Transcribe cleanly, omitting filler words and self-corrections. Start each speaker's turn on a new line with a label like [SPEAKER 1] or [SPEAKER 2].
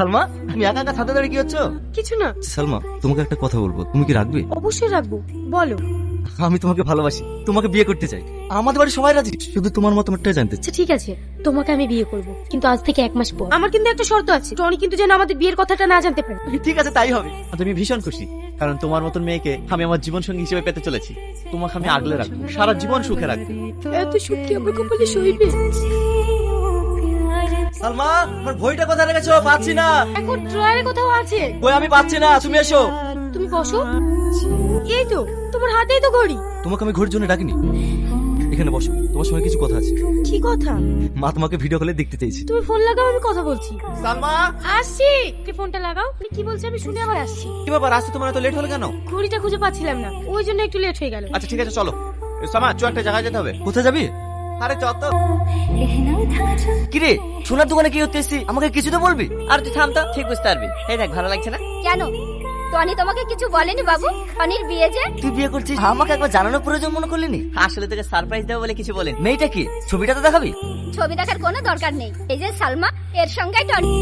[SPEAKER 1] সালমা, তুমি একা একা ছাদে দাঁড়িয়ে কি হচ্ছে?
[SPEAKER 2] কিছু না।
[SPEAKER 1] সালমা, তোমাকে একটা কথা বলবো, তুমি কি রাখবে?
[SPEAKER 2] অবশ্যই রাখবো, বলো।
[SPEAKER 1] আমি তোমাকে ভালোবাসি, তোমাকে বিয়ে করতে চাই। আমাদের বাড়ি সবাই রাজি, শুধু তোমার মতামতটাই জানতে চাই।
[SPEAKER 2] আচ্ছা ঠিক আছে, তোমাকে আমি বিয়ে করব, কিন্তু আজ থেকে 1 মাস পর। আমার কিন্তু একটা শর্ত আছে, টনি কিন্তু যেন আমাদের বিয়ের কথাটা না জানতে পারে।
[SPEAKER 3] ঠিক আছে, তাই হবে। তুমি ভীষণ খুশি, কারণ তোমার মতন মেয়েকে আমি আমার জীবন সঙ্গী হিসেবে পেতে চলেছি। তোমাকে আমি আগলে রাখবো, সারা জীবন সুখে রাখবো।
[SPEAKER 2] এত সত্যি আমার কপালে সইবে?
[SPEAKER 1] সালমা, আমার বইটা কোথায় রেখেছো? পাচ্ছি না।
[SPEAKER 2] এখন ড্রয়ারে কোথাও আছে।
[SPEAKER 1] বই আমি পাচ্ছি না, তুমি এসো।
[SPEAKER 2] তুমি বসো। এই তো, তোমার হাতেই তো ঘড়ি।
[SPEAKER 1] তোমাকে আমি ঘড়ির জন্য ডাকিনি। এখানে বসো, তোমার সঙ্গে কিছু কথা আছে।
[SPEAKER 2] কি কথা?
[SPEAKER 1] মা তোমাকে ভিডিও কলে দেখতে চাইছি।
[SPEAKER 2] তুমি ফোন লাগাও, আমি কথা বলছি।
[SPEAKER 3] সালমা,
[SPEAKER 2] আসছি। তুমি ফোনটা লাগাও, তুমি কি বলছো আমি শুনে আবার আসছি।
[SPEAKER 3] কি ব্যাপার, আসতে তোমার এত লেট হলো কেন?
[SPEAKER 2] ঘড়িটা খুঁজে পাচ্ছিলাম না, ওই জন্য একটু লেট হয়ে গেল।
[SPEAKER 3] আচ্ছা ঠিক আছে, চলো। সালমা, চো, একটা জায়গায় যেতে হবে।
[SPEAKER 1] কোথায় যাবি?
[SPEAKER 3] আরে চত।
[SPEAKER 1] কিরে, সোনার দোকানে কি হতে এসেছি? আমাকে কিছু তো বলবি।
[SPEAKER 4] আর তুই থাম তো, ঠিক বুঝতে পারবি। এই দেখ, ভালো লাগছে না?
[SPEAKER 5] কেন? টনি তোমাকে কিছু বলেনি বাবু? টনির বিয়ে যে।
[SPEAKER 1] তুই বিয়ে করছিস, আমাকে একবার জানানোর প্রয়োজন মনে করলি নি?
[SPEAKER 4] আসলে তোকে সারপ্রাইজ দেবো বলে কিছু বলেন।
[SPEAKER 1] মেয়েটা কি? ছবিটা তো দেখাবি।
[SPEAKER 5] ছবি দেখার কোনো দরকার নেই, এই যে সালমা, এর সঙ্গে টনি।